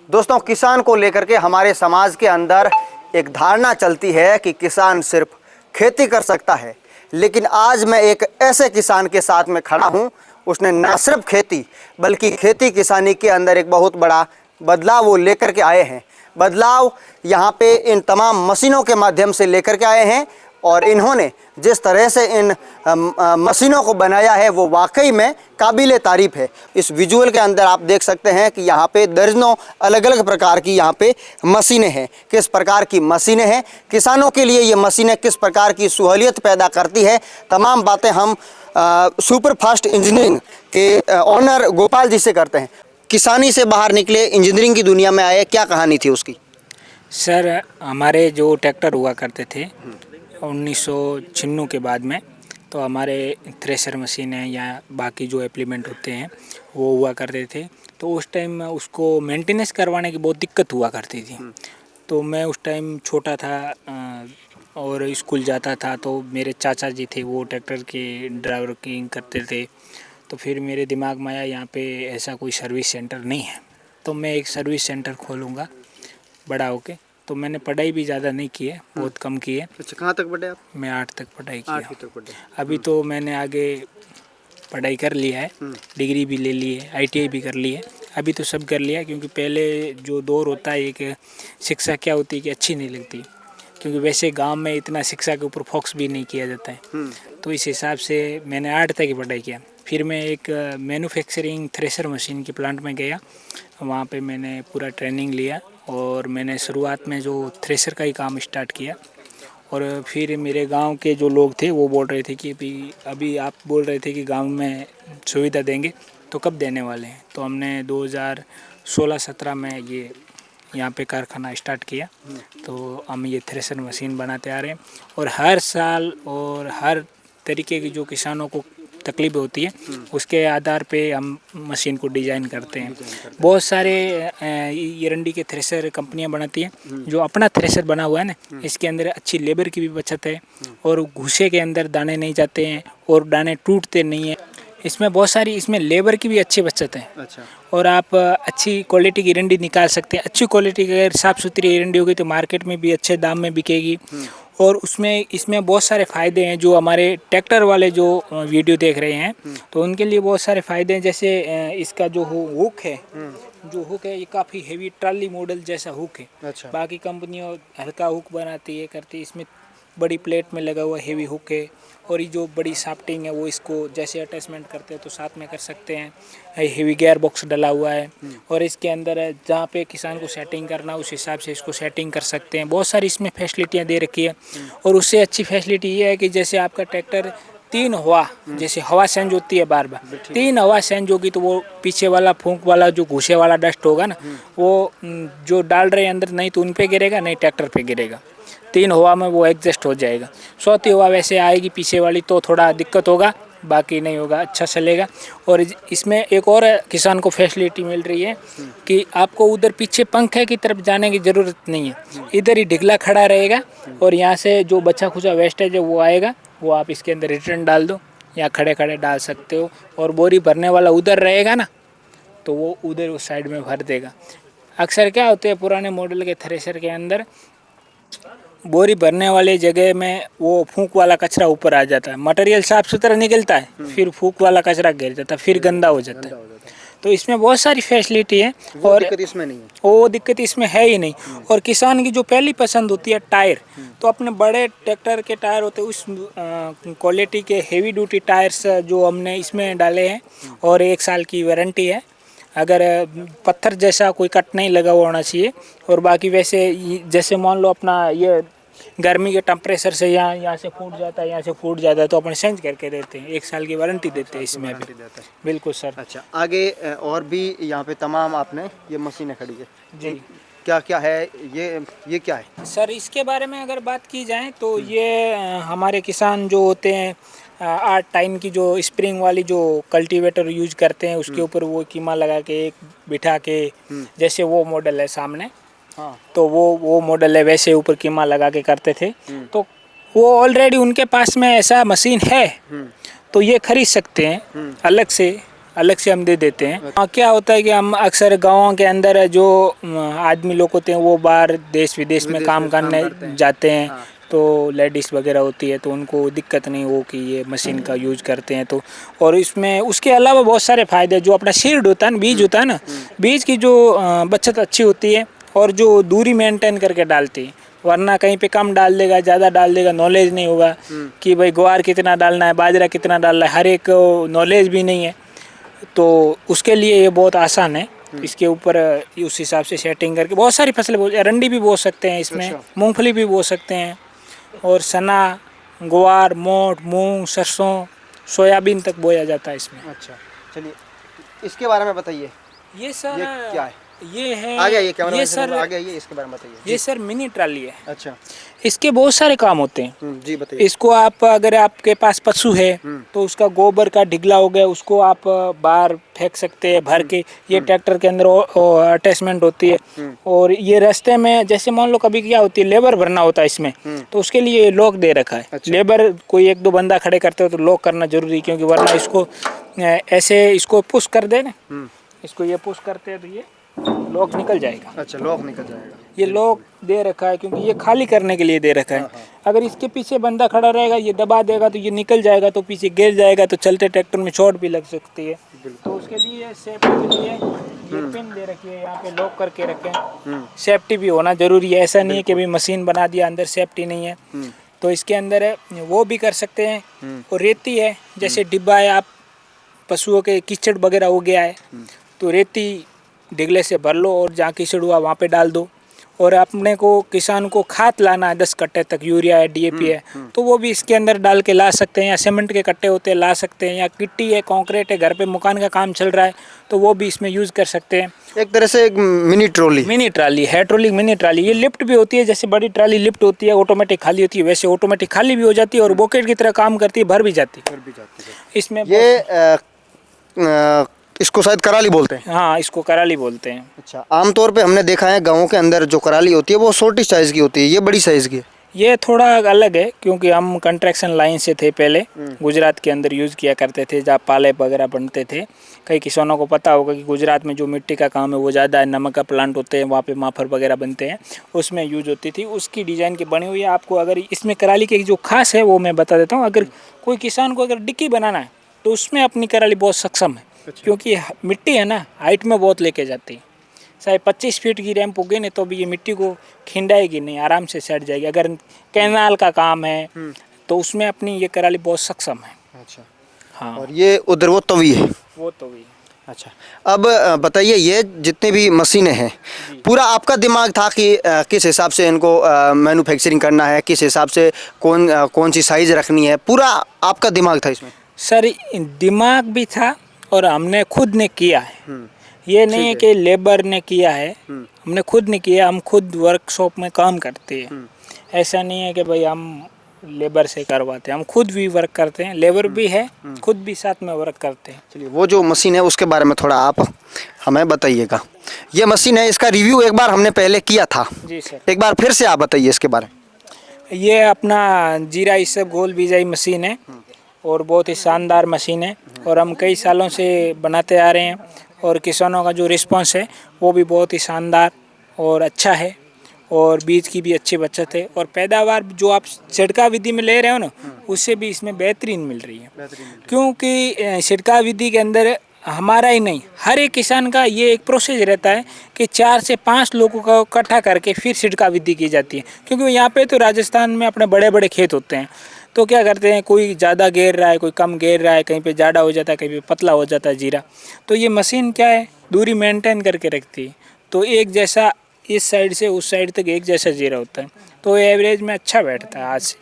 दोस्तों, किसान को लेकर के हमारे समाज के अंदर एक धारणा चलती है कि किसान सिर्फ खेती कर सकता है, लेकिन आज मैं एक ऐसे किसान के साथ में खड़ा हूं, उसने न सिर्फ खेती बल्कि खेती किसानी के अंदर एक बहुत बड़ा बदलाव वो लेकर के आए हैं। बदलाव यहाँ पे इन तमाम मशीनों के माध्यम से लेकर के आए हैं और इन्होंने जिस तरह से इन मशीनों को बनाया है वो वाकई में काबिले तारीफ है। इस विजुअल के अंदर आप देख सकते हैं कि यहाँ पे दर्जनों अलग अलग प्रकार की यहाँ पे मशीनें हैं। किस प्रकार की मशीनें हैं, किसानों के लिए ये मशीनें किस प्रकार की सहूलियत पैदा करती है, तमाम बातें हम सुपर फास्ट इंजीनियरिंग के ऑनर गोपाल जी से करते हैं। किसानी से बाहर निकले, इंजीनियरिंग की दुनिया में आए, क्या कहानी थी उसकी? सर, हमारे जो ट्रैक्टर हुआ करते थे 1996 के बाद में, तो हमारे थ्रेशर मशीनें या बाकी जो एप्लीमेंट होते हैं वो हुआ करते थे। तो उस टाइम उसको मेंटेनेंस करवाने की बहुत दिक्कत हुआ करती थी। तो मैं उस टाइम छोटा था और स्कूल जाता था, तो मेरे चाचा जी थे वो ट्रैक्टर के ड्राइवर की करते थे। तो फिर मेरे दिमाग में आया यहाँ पे ऐसा कोई सर्विस सेंटर नहीं है, तो मैं एक सर्विस सेंटर खोलूँगा बड़ा होके। तो मैंने पढ़ाई भी ज़्यादा नहीं की है, बहुत कम की है। अच्छा, कहाँ तक पढ़े आप? मैं 8 तक पढ़ाई की 8वीं तक पढ़े। अभी तो मैंने आगे पढ़ाई कर लिया है, डिग्री भी ले ली है, ITI भी कर ली है। अभी तो सब कर लिया, क्योंकि पहले जो दौर होता है एक शिक्षा क्या होती है कि अच्छी नहीं लगती, क्योंकि वैसे गांव में इतना शिक्षा के ऊपर फोकस भी नहीं किया जाता है। तो इस हिसाब से मैंने 8 तक की पढ़ाई किया। फिर मैं एक मैन्युफैक्चरिंग थ्रेशर मशीन के प्लांट में गया, वहाँ पे मैंने पूरा ट्रेनिंग लिया और मैंने शुरुआत में जो थ्रेशर का ही काम स्टार्ट किया। और फिर मेरे गांव के जो लोग थे वो बोल रहे थे कि अभी आप बोल रहे थे कि गांव में सुविधा देंगे, तो कब देने वाले हैं? तो हमने 2016-17 में ये यहाँ पे कारखाना स्टार्ट किया। तो हम ये थ्रेशर मशीन बनाते आ रहे हैं और हर साल और हर तरीके की जो किसानों को तकलीफ होती है उसके आधार पे हम मशीन को डिज़ाइन करते हैं। बहुत सारे एरंडी के थ्रेशर कंपनियां बनाती हैं। जो अपना थ्रेशर बना हुआ है ना, इसके अंदर अच्छी लेबर की भी बचत है और घुसे के अंदर दाने नहीं जाते हैं और दाने टूटते नहीं हैं। इसमें बहुत सारी लेबर की भी अच्छी बचत है। अच्छा। और आप अच्छी क्वालिटी की एरंडी निकाल सकते हैं। अच्छी क्वालिटी की अगर साफ़ सुथरी एरंडी होगी तो मार्केट में भी अच्छे दाम में बिकेगी। और इसमें बहुत सारे फ़ायदे हैं। जो हमारे ट्रैक्टर वाले जो वीडियो देख रहे हैं तो उनके लिए बहुत सारे फ़ायदे हैं। जैसे इसका जो हुक है, ये काफ़ी हेवी ट्रॉली मॉडल जैसा हुक है। अच्छा। बाकी कंपनियों हल्का हुक बनाती है करती, इसमें बड़ी प्लेट में लगा हुआ हेवी हुक है। और ये जो बड़ी शाफ्टिंग है वो इसको जैसे अटैचमेंट करते हैं तो साथ में कर सकते हैं। हेवी गियर बॉक्स डला हुआ है और इसके अंदर जहाँ पे किसान को सेटिंग करना उस हिसाब से इसको सेटिंग कर सकते हैं। बहुत सारी इसमें फैसिलिटियाँ दे रखी है। और उससे अच्छी फैसिलिटी ये है कि जैसे आपका ट्रैक्टर 3 हवा, जैसे हवा सेंज होती है बार बार, 3 हवा सेंज होगी तो वो पीछे वाला फूंक वाला जो घुसे वाला डस्ट होगा ना, वो जो डाल रहे अंदर नहीं तो उन पे गिरेगा, नहीं ट्रैक्टर पे गिरेगा। 3 हवा में वो एडजस्ट हो जाएगा। 4थी हवा वैसे आएगी पीछे वाली तो थोड़ा दिक्कत होगा, बाकी नहीं होगा, अच्छा चलेगा। और इसमें एक और किसान को फैसिलिटी मिल रही है कि आपको उधर पीछे पंखे की तरफ जाने की ज़रूरत नहीं है, इधर ही ढिगला खड़ा रहेगा और यहाँ से जो बचा खुचा वेस्टेज है वो आएगा, वो आप इसके अंदर रिटर्न डाल दो या खड़े खड़े डाल सकते हो। और बोरी भरने वाला उधर रहेगा ना, तो वो उधर उस साइड में भर देगा। अक्सर क्या होते हैं पुराने मॉडल के थ्रेशर के अंदर, बोरी भरने वाले जगह में वो फूंक वाला कचरा ऊपर आ जाता है, मटेरियल साफ सुथरा निकलता है, फिर फूंक वाला कचरा गिर जाता है, फिर गंदा हो जाता है। तो इसमें बहुत सारी फैसिलिटी है और दिक्कत इसमें नहीं है। वो दिक्कत इसमें है ही नहीं। और किसान की जो पहली पसंद होती है टायर, तो अपने बड़े ट्रैक्टर के टायर होते हैं उस क्वालिटी के हेवी ड्यूटी टायर्स जो हमने इसमें डाले हैं और 1 साल की वारंटी है। अगर पत्थर जैसा कोई कट नहीं लगा हुआ होना चाहिए। और बाकी वैसे जैसे मान लो अपना ये गर्मी के टेम्परेचर से यहाँ से फूट जाता है, यहाँ से फूट जाता है, तो अपन चेंज करके देते हैं। 1 साल की वारंटी देते हैं इसमें भी। बिल्कुल सर। अच्छा, आगे और भी यहाँ पे तमाम आपने ये मशीनें खड़ी है जी। क्या क्या है ये क्या है सर? इसके बारे में अगर बात की जाए तो ये हमारे किसान जो होते हैं 8 टाइन की जो स्प्रिंग वाली जो कल्टीवेटर यूज करते हैं उसके ऊपर वो कीमा लगा के एक बिठा के, जैसे वो मॉडल है सामने, हाँ। तो वो मॉडल है, वैसे ऊपर कीमा लगा के करते थे। तो वो ऑलरेडी उनके पास में ऐसा मशीन है तो ये खरीद सकते हैं अलग से। अलग से हम दे देते हैं। क्या होता है कि हम अक्सर गाँव के अंदर जो आदमी लोग होते हैं वो बाहर देश विदेश में काम करने जाते हैं, तो लेडीज़ वगैरह होती है तो उनको दिक्कत नहीं हो कि ये मशीन का यूज करते हैं तो। और इसमें उसके अलावा बहुत सारे फ़ायदे, जो अपना सीड होता है ना, बीज होता है ना, बीज की जो बचत अच्छी होती है और जो दूरी मेंटेन करके डालती है, वरना कहीं पे कम डाल देगा, ज़्यादा डाल देगा, नॉलेज नहीं होगा कि भाई ग्वार कितना डालना है, बाजरा कितना डालना है, हर एक नॉलेज भी नहीं है। तो उसके लिए ये बहुत आसान है। इसके ऊपर उस हिसाब से सेटिंग करके बहुत सारी फसलें अरंडी भी बो सकते हैं इसमें, मूंगफली भी बो सकते हैं, और सना, ग्वार, मोठ, मूंग, सरसों, सोयाबीन तक बोया जाता है इसमें। अच्छा, चलिए इसके बारे में बताइए। ये सर ये क्या है? ये है, आ गया ये कैमरा, ये सर आ गया ये, इसके बारे में बताइए। ये सर मिनी ट्राली है। अच्छा, इसके बहुत सारे काम होते हैं। जी बताइए। इसको आप, अगर आपके पास पशु है तो उसका गोबर का ढिगला हो गया, उसको आप बाहर फेंक सकते हैं भर के। ये ट्रैक्टर के अंदर अटैचमेंट होती है। और ये रास्ते में जैसे मान लो कभी क्या होती है, लेबर भरना होता है इसमें, तो उसके लिए लॉक दे रखा है। अच्छा। लेबर कोई एक दो बंदा खड़े करते हो तो लॉक करना जरूरी, क्योंकि वरना इसको ऐसे इसको पुश कर दे ना, इसको ये पुश करते हैं तो ये लॉक निकल जाएगा। अच्छा, लॉक निकल जाएगा। ये लॉक दे रखा है क्योंकि ये खाली करने के लिए दे रखा है। अगर इसके पीछे बंदा खड़ा रहेगा, ये दबा देगा तो ये निकल जाएगा, तो पीछे गिर जाएगा, तो चलते ट्रैक्टर में चोट भी लग सकती है। तो उसके लिए सेफ्टी के लिए ये पिन दे रखी है, यहाँ पे लॉक करके रखें। सेफ्टी भी होना जरूरी है, ऐसा नहीं है कि भाई मशीन बना दिया अंदर सेफ्टी नहीं है। तो इसके अंदर वो भी कर सकते हैं। और रेती है, जैसे डिब्बा है, आप पशुओं के कीचड़ वगैरह हो गया है तो रेती ढिगले से भर लो और जहाँ कीचड़ हुआ वहाँ पे डाल दो। और अपने को किसान को खाद लाना है 10 कट्टे तक, यूरिया है, डीएपी है, तो वो भी इसके अंदर डाल के ला सकते हैं। या सीमेंट के कट्टे होते हैं ला सकते हैं, या गिट्टी है, कंक्रीट है, घर पे मकान का काम चल रहा है तो वो भी इसमें यूज़ कर सकते हैं। एक तरह से एक mini trolley. Mini trolley, hydraulic mini trolley. ये लिफ्ट भी होती है, जैसे बड़ी ट्राली लिफ्ट होती है, ऑटोमेटिक खाली होती है, वैसे ऑटोमेटिक खाली भी हो जाती है और बॉकेट की तरह काम करती है, भर भी जाती है। इसमें ये इसको शायद कराली बोलते हैं। हाँ, इसको कराली बोलते हैं। अच्छा, आमतौर पे हमने देखा है गाँव के अंदर जो कराली होती है वो छोटी साइज़ की होती है, ये बड़ी साइज़ की है। ये थोड़ा अलग है क्योंकि हम कंस्ट्रक्शन लाइन से थे पहले, गुजरात के अंदर यूज़ किया करते थे, जहाँ पाले वगैरह बनते थे। कई किसानों को पता होगा कि गुजरात में जो मिट्टी का काम है वो ज़्यादा है, नमक का प्लांट होते हैं, वहाँ पे माफर वगैरह बनते हैं, उसमें यूज होती थी। उसकी डिज़ाइन की बनी हुई है। आपको अगर इसमें कराली की जो खास है वो मैं बता देता हूँ। अगर कोई किसान को अगर डिक्की बनाना है तो उसमें अपनी कराली बहुत सक्षम है। अच्छा। क्योंकि मिट्टी है ना, हाइट में बहुत लेके जाती है। शायद 25 फीट की रैंप होगी नहीं तो भी ये मिट्टी को खिंडाएगी नहीं, आराम से सेट जाएगी। अगर कैनाल का काम है तो उसमें अपनी ये कराली बहुत सक्षम है। अच्छा, हाँ। और ये उधर वो तवी है। वो तो भी। अच्छा, अब बताइए, ये जितनी भी मशीनें हैं, पूरा आपका दिमाग था कि किस हिसाब से इनको मैन्युफैक्चरिंग करना है, किस हिसाब से कौन सी साइज़ रखनी है, पूरा आपका दिमाग था इसमें? सर, दिमाग भी था और हमने खुद ने किया है। ये नहीं है कि लेबर ने किया है, हमने खुद ने किया। हम खुद वर्कशॉप में काम करते हैं, ऐसा नहीं है कि भाई हम लेबर से करवाते हैं, हम खुद भी वर्क करते हैं, लेबर भी है, खुद भी साथ में वर्क करते हैं। चलिए, वो जो मशीन है उसके बारे में थोड़ा आप हमें बताइएगा। ये मशीन है, इसका रिव्यू एक बार हमने पहले किया था। जी सर। एक बार फिर से आप बताइए इसके बारे में। ये अपना जीरा इसब गोल बीजाई मशीन है और बहुत ही शानदार मशीन है और हम कई सालों से बनाते आ रहे हैं और किसानों का जो रिस्पांस है वो भी बहुत ही शानदार और अच्छा है और बीज की भी अच्छी बचत है और पैदावार जो आप छिड़काव विधि में ले रहे हो ना, उससे भी इसमें बेहतरीन मिल रही है। क्योंकि छिड़काव विधि के अंदर हमारा ही नहीं, हर एक किसान का ये एक प्रोसेस रहता है कि 4 से 5 लोगों को इकट्ठा करके फिर छिड़काव विधि की जाती है। क्योंकि यहाँ पे तो राजस्थान में अपने बड़े बड़े खेत होते हैं, तो क्या करते हैं, कोई ज़्यादा घेर रहा है, कोई कम घेर रहा है, कहीं पे ज़्यादा हो जाता है, कहीं पे पतला हो जाता है जीरा। तो ये मशीन क्या है, दूरी मेंटेन करके रखती है, तो एक जैसा इस साइड से उस साइड तक एक जैसा जीरा होता है, तो एवरेज में अच्छा बैठता है। आज से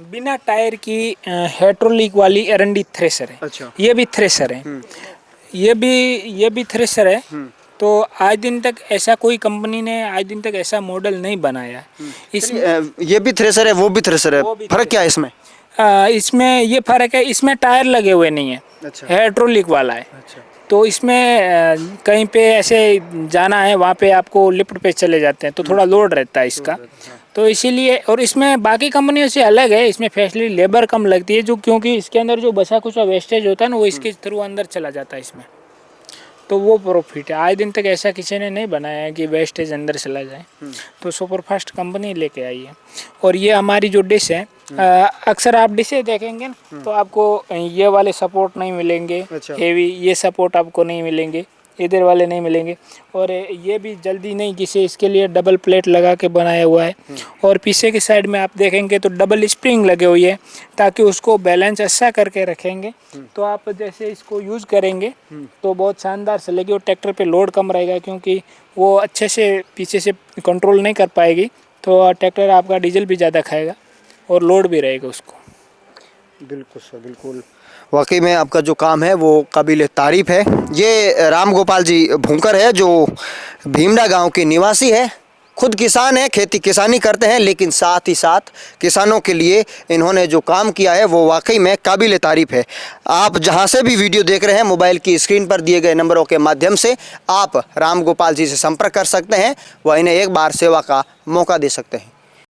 बिना टायर की हाइड्रोलिक वाली एरंडी थ्रेशर है। अच्छा। ये भी थ्रेशर है, ये भी थ्रेशर है। तो आज दिन तक ऐसा कोई कंपनी ने आज दिन तक ऐसा मॉडल नहीं बनाया। इसमें ये भी थ्रेशर है, वो भी थ्रेशर है, फर्क क्या है इसमें? इसमें ये फर्क है, इसमें टायर लगे हुए नहीं है। अच्छा। हाइड्रोलिक वाला है। अच्छा। तो इसमें कहीं पे ऐसे जाना है, वहाँ पे आपको लिफ्ट पे चले जाते हैं तो थोड़ा लोड रहता है इसका। तो इसीलिए, और इसमें बाकी कंपनियों से अलग है, इसमें फैसिलिटी लेबर कम लगती है, जो क्योंकि इसके अंदर जो बचा कुचा वेस्टेज होता है ना वो इसके थ्रू अंदर चला जाता है इसमें, तो वो प्रॉफिट है। आज दिन तक ऐसा किसी ने नहीं बनाया है कि वेस्टेज अंदर चला जाए, तो सुपरफास्ट कंपनी लेके आई है। और ये हमारी जो डिश है, अक्सर आप डिशें देखेंगे ना तो आपको ये वाले सपोर्ट नहीं मिलेंगे, अच्छा। हेवी ये सपोर्ट आपको नहीं मिलेंगे, इधर वाले नहीं मिलेंगे, और ये भी जल्दी नहीं, किसी इसके लिए डबल प्लेट लगा के बनाया हुआ है। और पीछे की साइड में आप देखेंगे तो डबल स्प्रिंग लगे हुई है, ताकि उसको बैलेंस अच्छा करके रखेंगे। तो आप जैसे इसको यूज़ करेंगे तो बहुत शानदार चलेगी, और ट्रैक्टर पे लोड कम रहेगा, क्योंकि वो अच्छे से पीछे से कंट्रोल नहीं कर पाएगी, तो ट्रैक्टर आपका डीजल भी ज़्यादा खाएगा और लोड भी रहेगा उसको। बिल्कुल सर, बिल्कुल। वाकई में आपका जो काम है वो काबिल तारीफ़ है। ये राम गोपाल जी भूंकर है, जो भीमडा गांव के निवासी है, खुद किसान है, खेती किसानी करते हैं, लेकिन साथ ही साथ किसानों के लिए इन्होंने जो काम किया है वो वाकई में काबिल तारीफ़ है। आप जहां से भी वीडियो देख रहे हैं, मोबाइल की स्क्रीन पर दिए गए नंबरों के माध्यम से आप राम गोपाल जी से संपर्क कर सकते हैं व इन्हें एक बार सेवा का मौका दे सकते हैं।